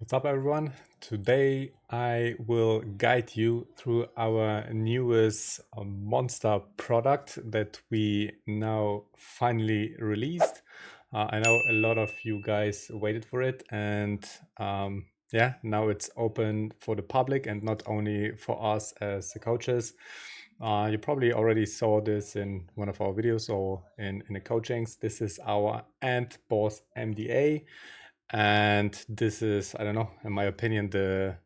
What's up, everyone? Today I will guide you through our newest monster product that we now finally released. I know a lot of you guys waited for it, and yeah, now it's open for the public and not only for us as the coaches. You probably already saw this in one of our videos or in the coachings. This is our Boss MDA. And this is, I don't know, in my opinion, the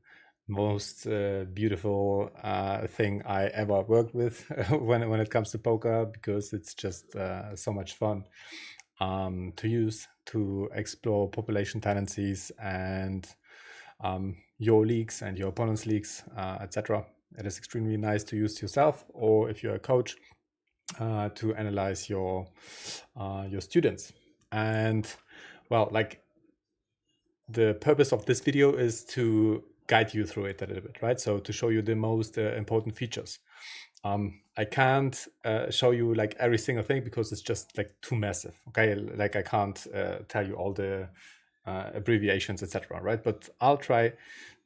most beautiful thing I ever worked with when it comes to poker, because it's just so much fun to use to explore population tendencies and your leagues and your opponent's leagues, etc. It is extremely nice to use yourself, or if you're a coach, to analyze your students. And well, like, the purpose of this video is to guide you through it a little bit, right? So to show you the most important features. I can't show you like every single thing because it's just like too massive. Okay, like I can't tell you all the abbreviations, etc. Right? But I'll try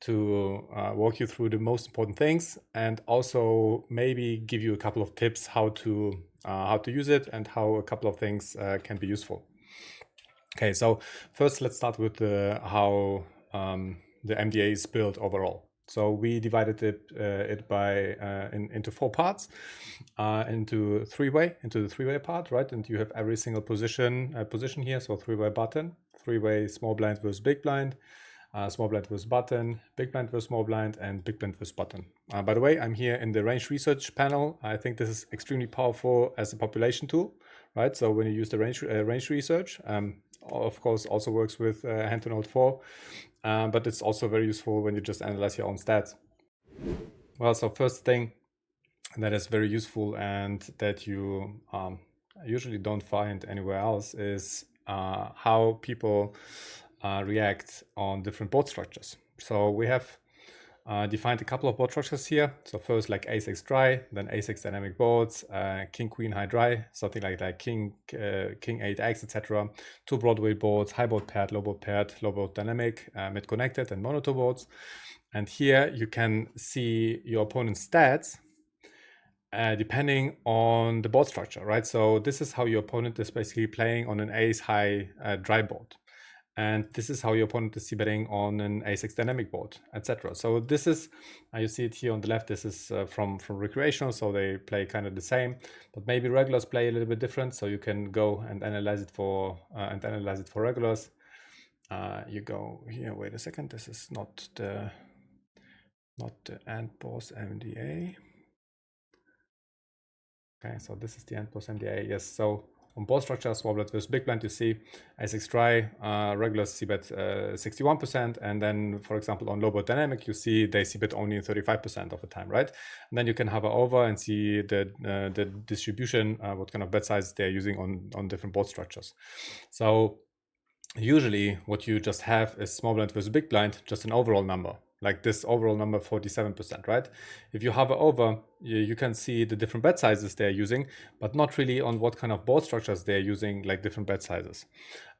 to walk you through the most important things, and also maybe give you a couple of tips how to use it and how a couple of things can be useful. Okay, so first let's start with how the MDA is built overall. So we divided it into 4 parts, into the three-way part, right? And you have every single position here. So three-way button, three-way small blind versus big blind, small blind versus button, big blind versus small blind, and big blind versus button. By the way, I'm here in the range research panel. I think this is extremely powerful as a population tool, right? So when you use the range research, of course, also works with hand to node 4, but it's also very useful when you just analyze your own stats. Well, so first thing that is very useful and that you usually don't find anywhere else is how people react on different board structures. So we have defined a couple of board structures here. So first, like ace-x dry, then ace-x dynamic boards, king queen high dry, something like that, king 8x, etc. 2 Broadway boards, high board paired, low board dynamic, mid connected, and monoto boards. And here you can see your opponent's stats depending on the board structure, right? So this is how your opponent is basically playing on an ace high dry board. And this is how your opponent is betting on an ace-x dynamic board, etc. So this is, you see it here on the left, this is from recreational, so they play kind of the same, but maybe regulars play a little bit different. So you can go and analyze it for regulars. You go here, wait a second, this is not the Boss MDA. Okay, so this is the Boss MDA, yes. So on board structure, small blind versus big blind, you see ace-x try, regulars c-bet 61%, and then, for example, on low board dynamic, you see they c-bet only 35% of the time, right? And then you can hover over and see the distribution, what kind of bet sizes they're using on different board structures. So usually what you just have is small blind versus big blind, just an overall number. Like this overall number, 47%, right? If you hover over, you can see the different bet sizes they're using, but not really on what kind of board structures they're using, like different bet sizes.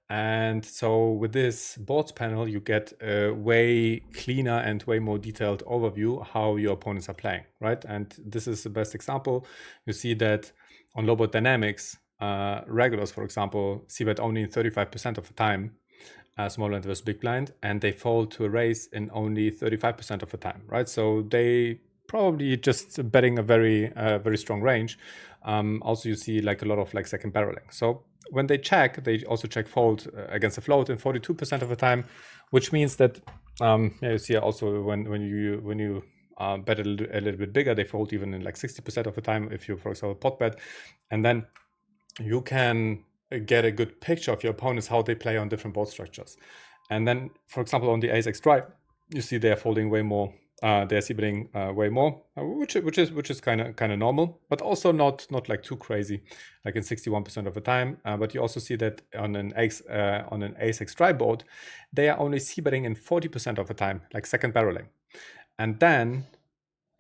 And so with this boards panel, you get a way cleaner and way more detailed overview how your opponents are playing, right? And this is the best example. You see that on low board dynamics, regulars, for example, c-bet only 35% of the time, small blind versus big blind, and they fold to a raise in only 35% of the time, right? So they probably just betting a very strong range. Also, you see like a lot of like second barreling. So when they check, they also check fold against a float in 42% of the time, which means that you see also when you bet a little bit bigger, they fold even in like 60% of the time if you, for example, pot bet, and then you can get a good picture of your opponents, how they play on different board structures. And then, for example, on the ace-x dry, you see they're folding way more, they're c-betting way more, which is kind of normal, but also not like too crazy, like in 61% of the time. But you also see that on an ace-x dry board, they are only c-betting in 40% of the time, like second barreling. And then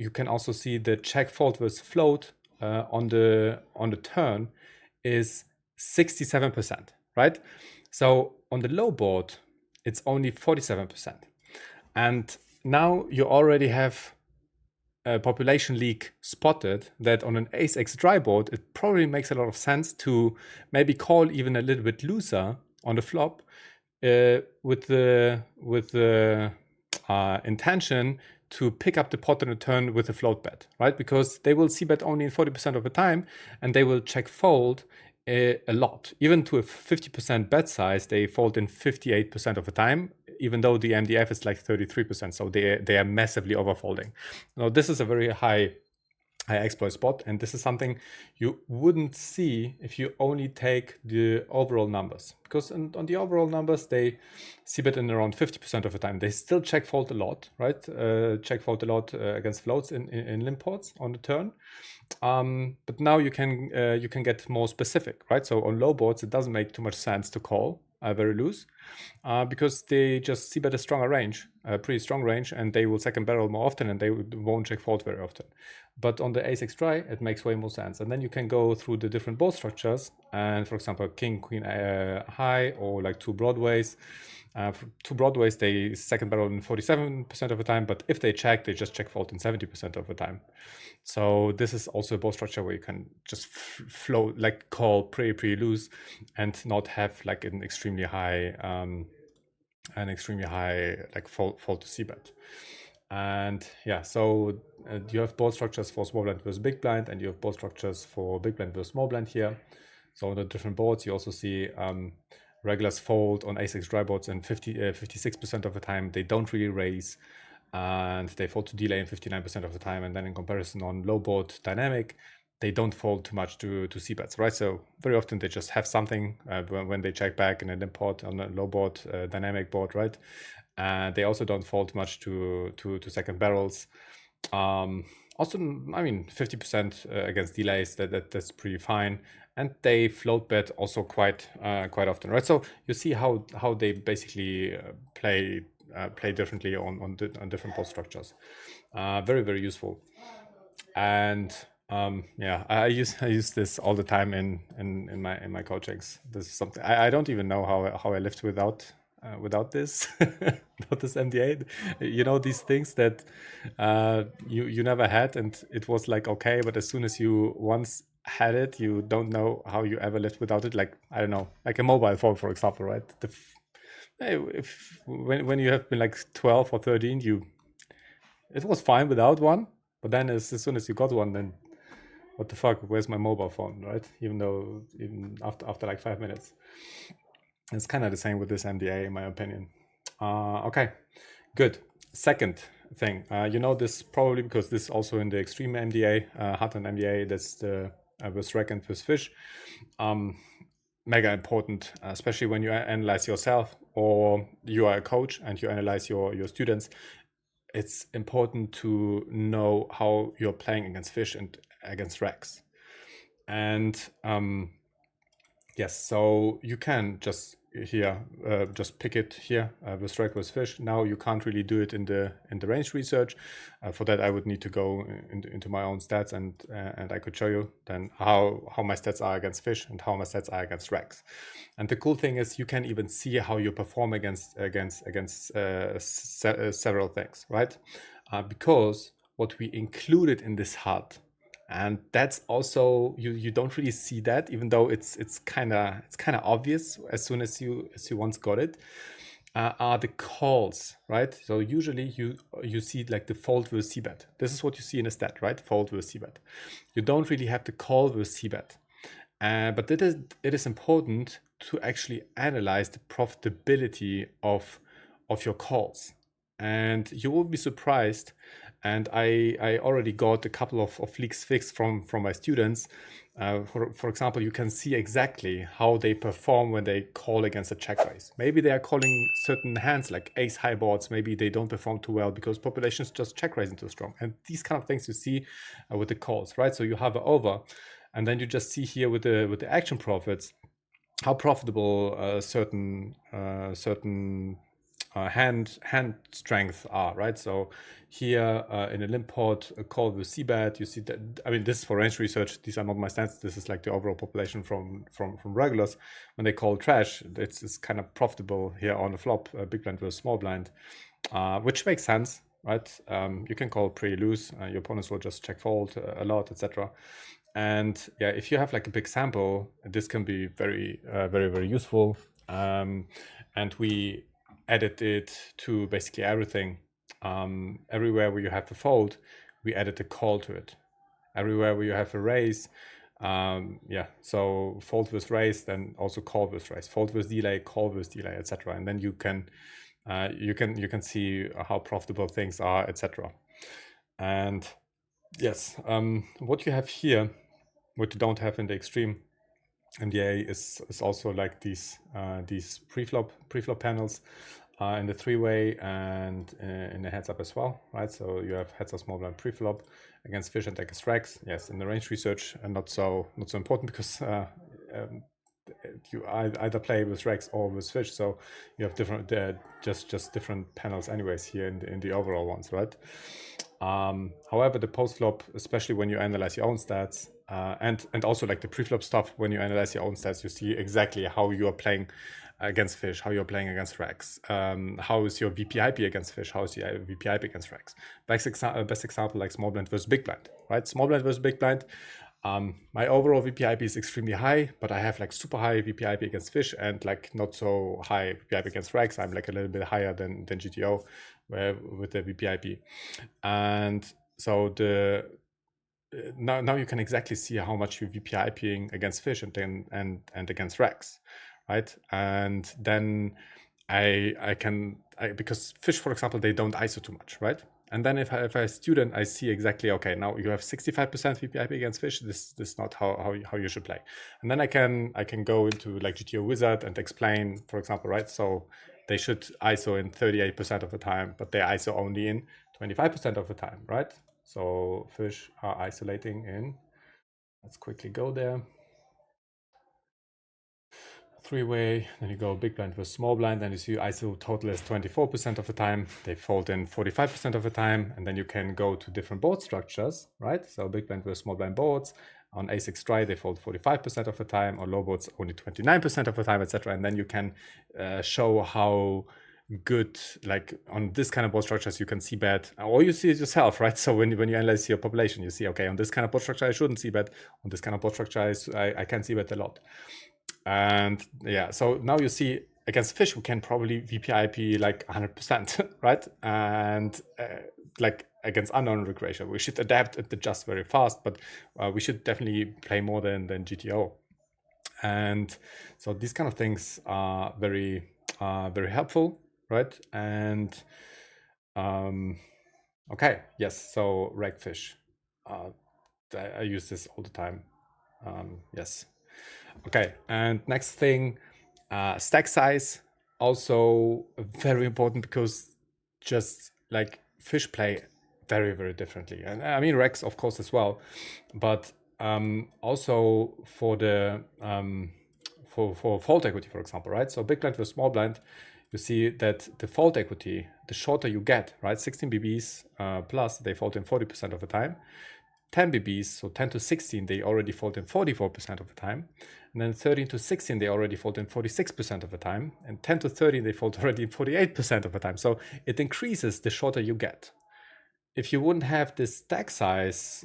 you can also see the check fold versus float on the turn is 67%, right? So on the low board, it's only 47%. And now you already have a population leak spotted that on an ace-x dry board, it probably makes a lot of sense to maybe call even a little bit looser on the flop with the intention to pick up the pot on a turn with a float bet, right? Because they will see bet only in 40% of the time, and they will check fold a lot. Even to a 50% bet size, they fold in 58% of the time, even though the MDF is like 33%. So they are massively overfolding. Now, this is a very high exploit spot, and this is something you wouldn't see if you only take the overall numbers, because on the overall numbers they see bet in around 50% of the time. They still check fold a lot, right? Check fold a lot against floats in limp pots on the turn. But now you can get more specific, right? So on low boards it doesn't make too much sense to call very loose, because they just see bet a stronger range, a pretty strong range, and they will second barrel more often, and they won't check fold very often. But on the ace-x try, it makes way more sense. And then you can go through the different board structures, and for example, king, queen high, or like two broadways. Two broadways, they second barrel in 47% of the time, but if they check, they just check fold in 70% of the time. So this is also a board structure where you can just flow, like call pretty loose, and not have like an extremely high like fold to c-bet. And yeah, so you have board structures for small blind versus big blind, and you have board structures for big blind versus small blind here. So on the different boards, you also see regulars fold on ace-x dry boards, and 56% of the time they don't really raise, and they fold to delay in 59% of the time. And then in comparison on low board dynamic, they don't fold too much to c-bets, right? So very often they just have something when they check back in an import on a low board dynamic board, right? And they also don't fold much to second barrels. Also, I mean, 50% against delays, that's pretty fine. And they float bet also quite often, right? So you see how they basically play differently on different board structures. Very useful. And yeah, I use this all the time in my coachings. This is something I don't even know how I lived without this without this MDA. You know, these things that you never had, and it was like okay, but as soon as you once had it, you don't know how you ever lived without it. Like, I don't know, like a mobile phone, for example, right? If when you have been like 12 or 13, it was fine without one, but then as soon as you got one, then what the fuck, where's my mobile phone, right? Even after like 5 minutes. It's kind of the same with this MDA, in my opinion. Okay, good. Second thing, you know this probably because this is also in the extreme MDA, hot on MDA, that's the with rec and with fish. Mega important, especially when you analyze yourself, or you are a coach and you analyze your students. It's important to know how you're playing against fish and against recs. And yes, so you can just here just pick it here with rec with fish. Now you can't really do it in the range research. For that, I would need to go into my own stats, and I could show you then how my stats are against fish and how my stats are against recs. And the cool thing is you can even see how you perform against several things, right? Because what we included in this HUD, and that's also you don't really see that, even though it's kind of obvious as soon as you once got it, are the calls, right? So usually you see like the fold versus c-bet. This is what you see in a stat, right? Fold versus c-bet. You don't really have the call versus c-bet, but it is important to actually analyze the profitability of your calls, and you will be surprised. And I already got a couple of leaks fixed from my students. For example, you can see exactly how they perform when they call against a check raise. Maybe they are calling certain hands like ace high boards. Maybe they don't perform too well because populations just check raising too strong. And these kind of things you see with the calls, right? So you have an over, and then you just see here with the action profits how profitable certain hand strength are, right? So here in a limp port, a call with CBAT, you see that, I mean, this is for range research. These are not my stats. This is like the overall population from regulars. When they call trash, it's kind of profitable here on the flop, big blind versus small blind, which makes sense, right? You can call pretty loose. Your opponents will just check fold a lot, etc. And yeah, if you have like a big sample, this can be very, very useful. And we added it to basically everything. Everywhere where you have a fold, we added a call to it. Everywhere where you have a raise, yeah, so fold with raise, then also call with raise, fold with delay, call with delay, etc. And then you can see how profitable things are, etc. And yes, what you have here, what you don't have in the extreme MDA is also like these pre-flop panels in the three-way and in the heads up as well, right? So you have heads up small blind pre-flop against fish and against racks. Yes, in the range research, and not so important because you either play with racks or with fish, so you have different just different panels anyways here in the overall ones, right? However, the post-flop, especially when you analyze your own stats, and also like the pre-flop stuff, when you analyze your own stats, you see exactly how you are playing against fish, how you're playing against racks, how is your VPIP against fish, how is your VPIP against racks. Best example, like small blind versus big blind, right? Small blind versus big blind. My overall VPIP is extremely high, but I have like super high VPIP against fish and like not so high VPIP against racks. I'm like a little bit higher than GTO with the VPIP. And so now you can exactly see how much you're VPIPing against fish and against racks, right? And then because fish, for example, they don't ISO too much, right? And then if I a student, I see exactly, okay, now you have 65% VPIP against fish. This is not how you should play. And then I can go into like GTO wizard and explain, for example, right? So they should ISO in 38% of the time, but they ISO only in 25% of the time, right? So fish are isolating in, let's quickly go there. Three-way, then you go big blind versus small blind, then you see ISO total is 24% of the time, they fold in 45% of the time, and then you can go to different board structures, right? So big blind versus small blind boards, on A6 try, they fold 45% of the time, or low boards only 29% of the time, etc. And then you can show how good, like on this kind of board structures, you can see bet, or you see it yourself, right? So when you analyze your population, you see, okay, on this kind of board structure, I shouldn't see bet, on this kind of board structure, I can see bet a lot. And yeah, so now you see against fish, we can probably VPIP like 100%, right? And like against unknown regression, we should adapt and adjust very fast, but we should definitely play more than GTO. And so these kind of things are very helpful, right? And okay, yes, so ragfish. I use this all the time. Yes. Okay, and next thing, stack size, also very important because just like fish play very differently, and I mean Rex of course as well, but also for the for fault equity, for example, right? So big blind versus small blind, you see that the fault equity, the shorter you get, right? 16 BBs plus, they fold in 40% of the time. 10 BBs, so 10 to 16, they already fold in 44% of the time. And then 13 to 16, they already fold in 46% of the time. And 10 to 30, they fold already in 48% of the time. So it increases the shorter you get. If you wouldn't have this stack size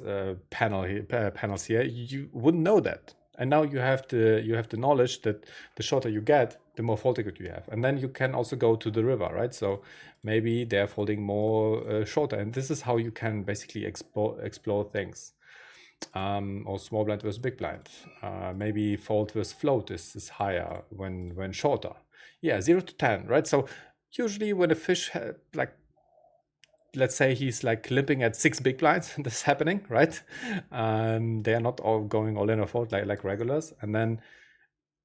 panels here, you wouldn't know that. And now you have the knowledge that the shorter you get, the more fold equity you have. And then you can also go to the river, right? So maybe they're folding more shorter. And this is how you can basically explore things. Or small blind versus big blind. Maybe fold versus float is higher when shorter. Yeah, 0 to 10, right? So usually when a fish like, let's say he's like limping at 6 big blinds, this is happening, right? They are not all going all in or fold like regulars. And then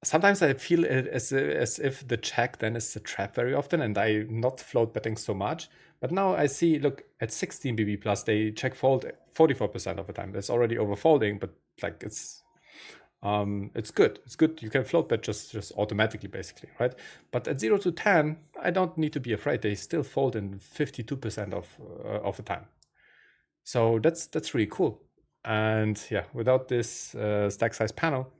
sometimes I feel it as if the check then is the trap very often, and I not float betting so much. But now I see, look, at 16 BB plus, they check fold 44% of the time. It's already over folding, but like it's it's good. It's good. You can float bet just automatically, basically, right? But at 0 to 10, I don't need to be afraid. They still fold in 52% of the time. So that's really cool. And yeah, without this stack size panel,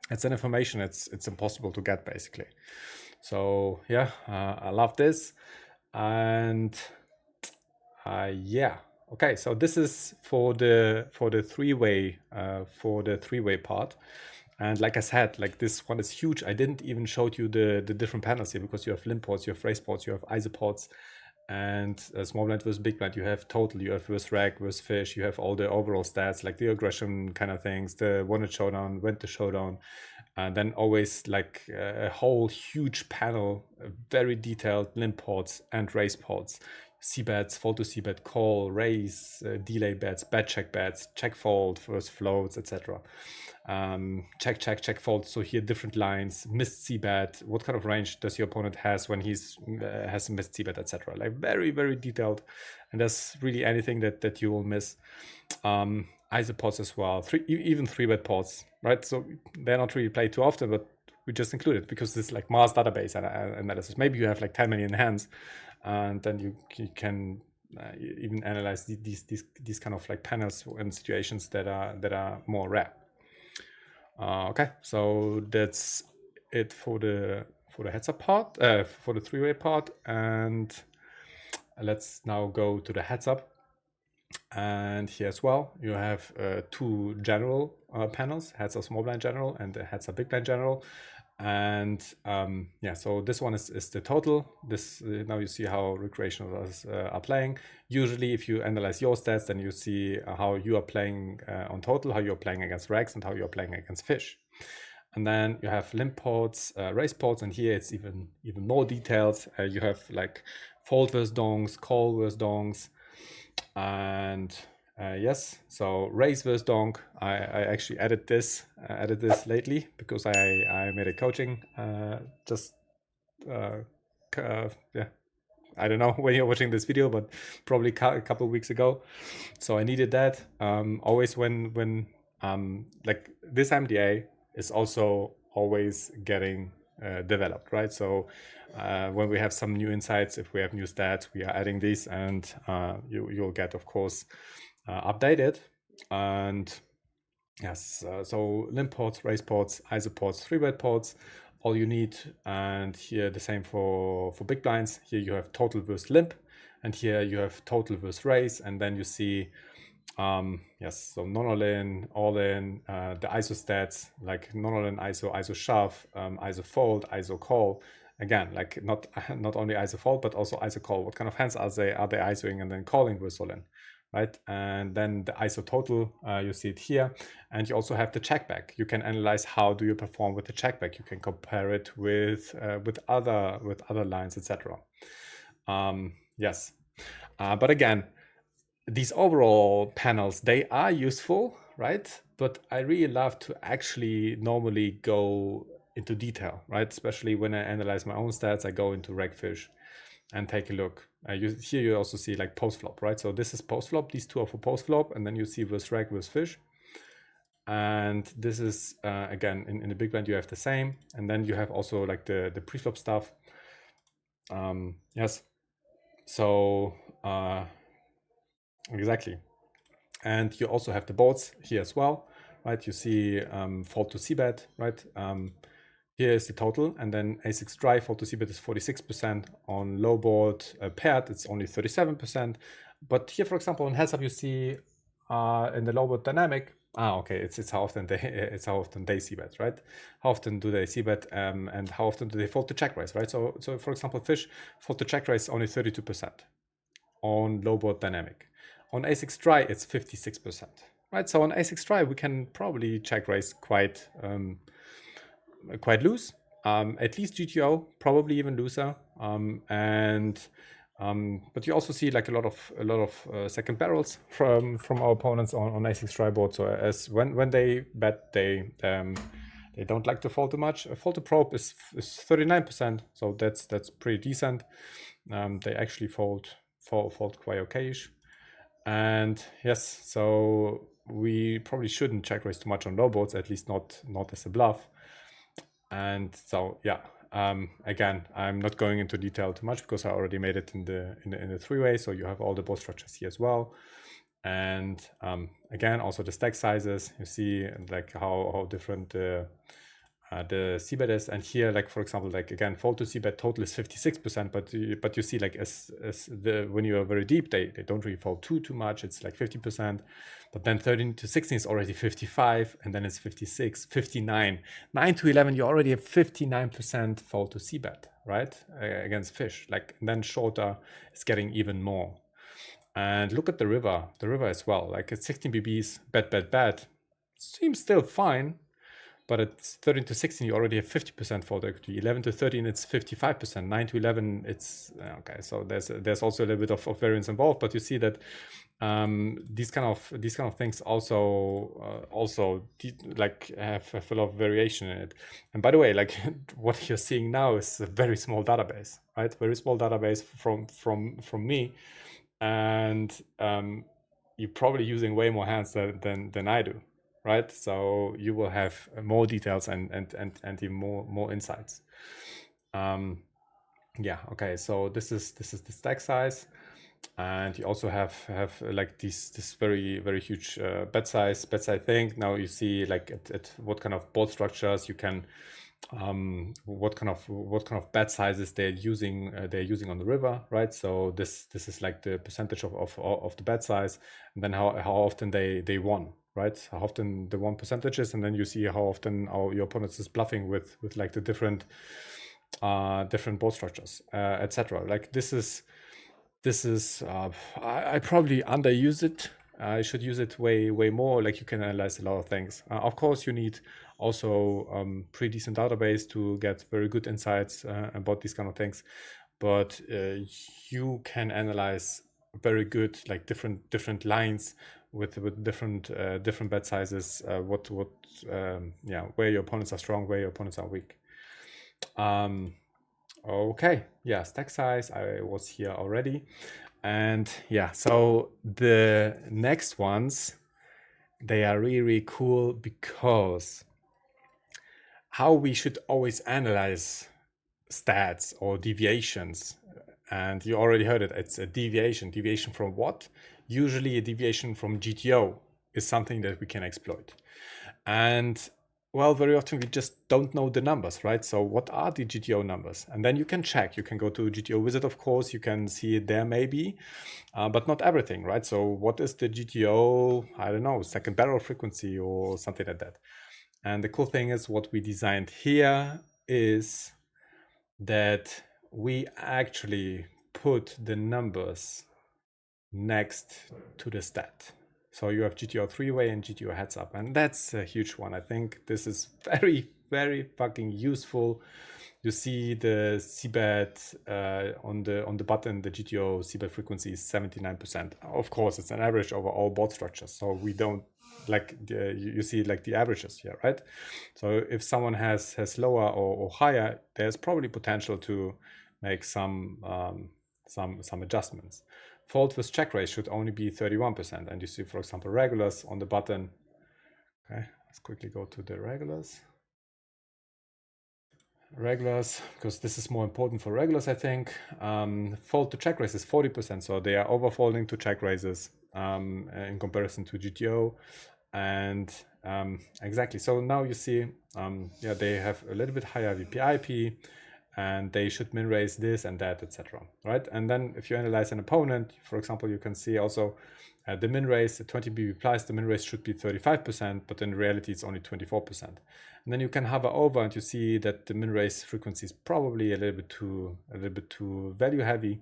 it's an information it's impossible to get, basically. So yeah, I love this. And yeah, okay, so this is for the three-way part. And like I said, like this one is huge. I didn't even show you the different panels here, because you have limp ports, you have race ports, you have isoports, and small blind versus big blind. You have total, you have versus rag versus fish, you have all the overall stats, like the aggression kind of things, the wanted showdown, went to showdown, and then always like a whole huge panel, very detailed limp ports and race ports, C bets, fold to C bet, call, raise, delay bets, bet check fold, first floats, etc. Check fold. So here different lines, missed C bet, what kind of range does your opponent has when he's has a missed C bet, etc. Like very detailed, and there's really anything that you will miss. Isopods as well, even three bet pods, right? So they're not really played too often, but we just include it because it's like mass database analysis. Maybe you have like 10 million hands, and then you can even analyze these kind of like panels in situations that are more rare. Okay, so that's it for the heads up part, for the three-way part, and let's now go to the heads up. And here as well, you have two general panels, heads up small blind general and the heads up big blind general. And yeah, so this one is the total. This now you see how recreationals are playing. Usually, if you analyze your stats, then you see how you are playing on total, how you're playing against rags, and how you're playing against fish. And then you have limp ports, race ports, and here it's even more detailed. You have like fold versus dongs, call versus dongs, and yes, so raise versus donk. I actually added this lately because I made a coaching just yeah, I don't know when you're watching this video, but probably a couple of weeks ago. So I needed that. Always when like this MDA is also always getting developed, right? So when we have some new insights, if we have new stats, we are adding these, and you'll get, of course, updated. And yes, so limp ports, race ports, isoports, three-bet ports, all you need. And here the same for big blinds. Here you have total versus limp, and here you have total versus race, and then you see yes, so non-all-in, all-in, the ISO stats, like non-all-in ISO shove, ISO fold, ISO call. Again, like not only ISO fold, but also ISO call. What kind of hands are they ISOing and then calling versus all-in, right? And then the ISO total, you see it here. And you also have the checkback. You can analyze how do you perform with the checkback. You can compare it with other lines, etc. Yes, but again, these overall panels, they are useful, right? But I really love to actually normally go into detail, right? Especially when I analyze my own stats, I go into Ragfish and take a look. Here you also see like post flop, right? So this is post flop. These two are for post flop, and then you see versus rag versus fish. And this is again in the big blind you have the same, and then you have also like the pre-flop stuff. Yes, so exactly. And you also have the boards here as well, right? You see fold to c-bet, right? Here is the total, and then a6 dry fold to c-bet is 46%. On low board paired, it's only 37%. But here, for example, on heads up, you see in the low board dynamic. Okay, it's how often they c-bet, right? How often do they c-bet, and how often do they fold to check raise, right? So for example, fish fold to check raise only 32% on low board dynamic. On a6 dry, it's 56%, right? So on a6 dry, we can probably check raise quite loose, at least GTO, probably even looser, but you also see like a lot of second barrels from our opponents on a6 dry board. So as when they bet, they don't like to fold too much. Fold to probe is 39%, so that's pretty decent. They actually fold quite okayish. And yes, so we probably shouldn't check raise too much on low boards, at least not as a bluff. And so yeah, again, I'm not going into detail too much because I already made it in the three-way. So you have all the board structures here as well. And again, also the stack sizes. You see like how different the c-bet is. And here, like for example, like again, fold to c-bet total is 56%, but you see like as when you are very deep, they don't really fold too much. It's like 50%, but then 13 to 16 is already 55, and then it's 56, 59, 9 to 11. You already have 59% fold to c-bet, right, against fish. Like, and then shorter is getting even more. And look at the river as well. Like it's 16 bb's, bet. Seems still fine. But at 13 to 16, you already have 50% fold equity. 11 to 13, it's 55%. 9 to 11, it's okay. So there's also a little bit of variance involved. But you see that these kind of things also like have a lot of variation in it. And by the way, like what you're seeing now is a very small database, right? Very small database from me, and you're probably using way more hands than I do. Right, so you will have more details and even more insights. Yeah, okay. So this is the stack size, and you also have like this very huge bet size thing. Now you see like at what kind of board structures you can, what kind of bet sizes they're using on the river, right? So this is like the percentage of the bet size, and then how often they won. Right, how often the won percentages, and then you see how often your opponent is bluffing with like the different board structures, etc. Like this is I probably underuse it. I should use it way more. Like you can analyze a lot of things. Of course, you need also pretty decent database to get very good insights about these kind of things. But you can analyze very good like different lines with different bet sizes. Where your opponents are strong, where your opponents are weak. Okay, yeah, stack size, I was here already. And yeah, so the next ones, they are really cool because how we should always analyze stats or deviations. And you already heard it, it's a deviation. Deviation from what? Usually a deviation from GTO is something that we can exploit. And well, very often we just don't know the numbers, right? So what are the GTO numbers? And then you can check. You can go to GTO Wizard, of course. You can see it there maybe, but not everything, right? So what is the GTO, I don't know, second barrel frequency or something like that. And the cool thing is what we designed here is that we actually put the numbers next to the stat. So you have GTO three-way and GTO heads up, and that's a huge one. I think this is very fucking useful. You see the c-bet on the button, the GTO c-bet frequency is 79%. Of course, it's an average over all board structures, so we don't like you see like the averages here, right? So if someone has lower or higher, there's probably potential to make some adjustments. Fold with check raise should only be 31%. And you see, for example, regulars on the button. Okay, let's quickly go to the regulars. Regulars, because this is more important for regulars, I think. Fold to check raise is 40%. So they are overfolding to check raises in comparison to GTO. And exactly. So now you see, they have a little bit higher VPIP, and they should min raise this and that, etc. Right? And then if you analyze an opponent, for example, you can see also the min raise at 20 BB plus, the min raise should be 35%, but in reality it's only 24%. And then you can hover over and you see that the min raise frequency is probably a little bit too value heavy.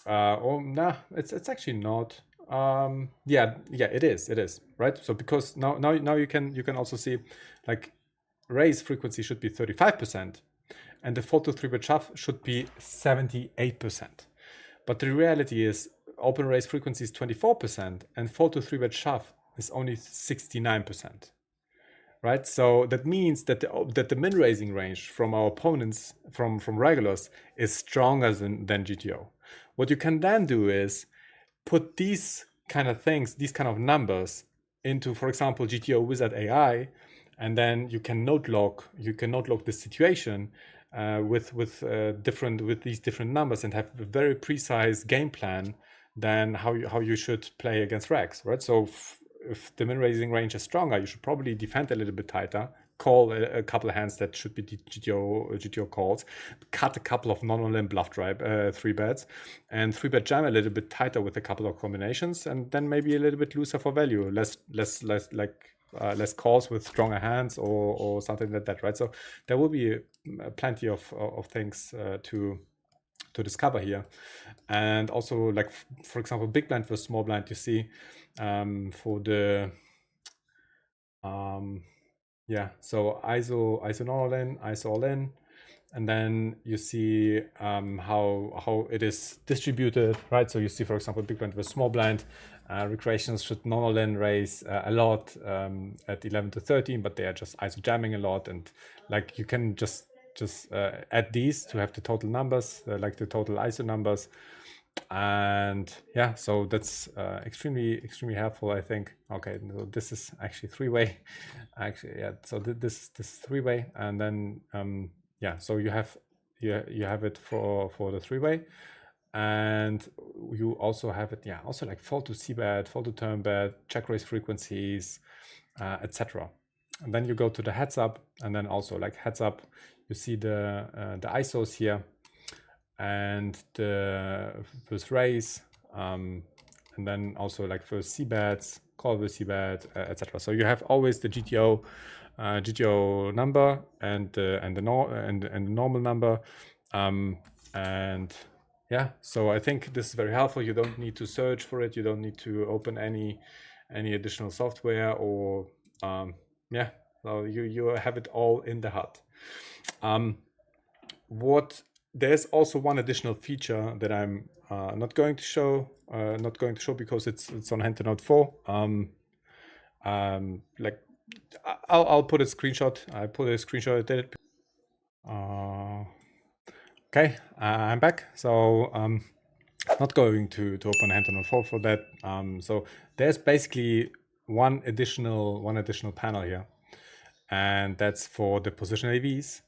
Or nah, it's actually not. It is, right? So because now you can also see like raise frequency should be 35%, and the fold to 3-bet shove should be 78%. But the reality is open raise frequency is 24%, and fold to 3-bet shove is only 69%. Right, so that means that the min raising range from our opponents from regulars is stronger than GTO. What you can then do is put these kind of things, these kind of numbers into, for example, GTO Wizard AI, and then you can note log the situation with these different numbers and have a very precise game plan than how you should play against Rex, right? So if the min raising range is stronger, you should probably defend a little bit tighter, call a couple of hands that should be GTO calls, cut a couple of non-limb bluff drive 3-bets, and 3-bet jam a little bit tighter with a couple of combinations, and then maybe a little bit looser for value, less calls with stronger hands or something like that, right? So there will be plenty of things to discover here. And also, like, for example, big blind versus small blind, you see for the yeah, so ISO not all in, ISO all in, and then you see how it is distributed, right? So you see, for example, big blind versus small blind. Recreations should not all in raise a lot at 11 to 13, but they are just ISO jamming a lot, and like you can just add these to have the total numbers, like the total ISO numbers. And yeah, so that's extremely helpful, I think. Okay, so this is actually three-way. Actually, yeah, so this is three-way, and then yeah, so you have it for the three-way, and you also have it, yeah, also like fold to c-bet, fold to turn bet, check raise frequencies, etc. And then you go to the heads up, and then also like heads up, you see the ISOs here, and the first raise, and then also like first c-bets, call with c-bet, etc. So you have always the GTO number and the normal number, and yeah. So I think this is very helpful. You don't need to search for it. You don't need to open any additional software or yeah. So you have it all in the HUD. What There's also one additional feature that I'm not going to show because it's on Hand-to-Note 4. Like I'll put a screenshot. I put a screenshot. I did it. Okay, I'm back. So not going to open Hand-to-Note 4 for that. So there's basically one additional panel here, and that's for the positional EVs.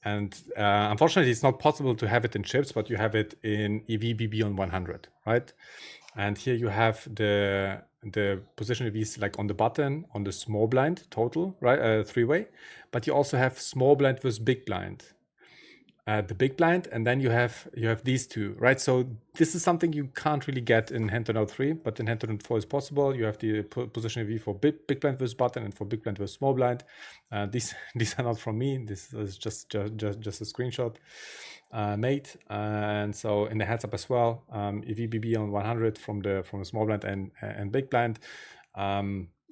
And unfortunately, it's not possible to have it in chips, but you have it in EV on 100, right? And here you have the position EVs like on the button, on the small blind total, right? Three-way. But you also have small blind versus big blind. The big blind, and then you have these two, right? So this is something you can't really get in Hand-to-Note 3, but in Hand-to-Note 4 is possible. You have the position EV for big blind versus button and for big blind versus small blind. These are not from me. This is just a screenshot made. And so in the heads up as well, EV on 100 from the small blind and big blind.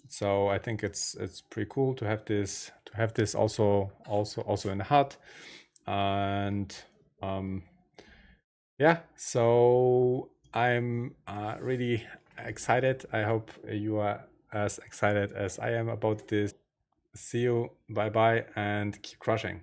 So I think it's pretty cool to have this also in the HUD. And yeah, so I'm really excited. I hope you are as excited as I am about this. See you, bye bye, and keep crushing.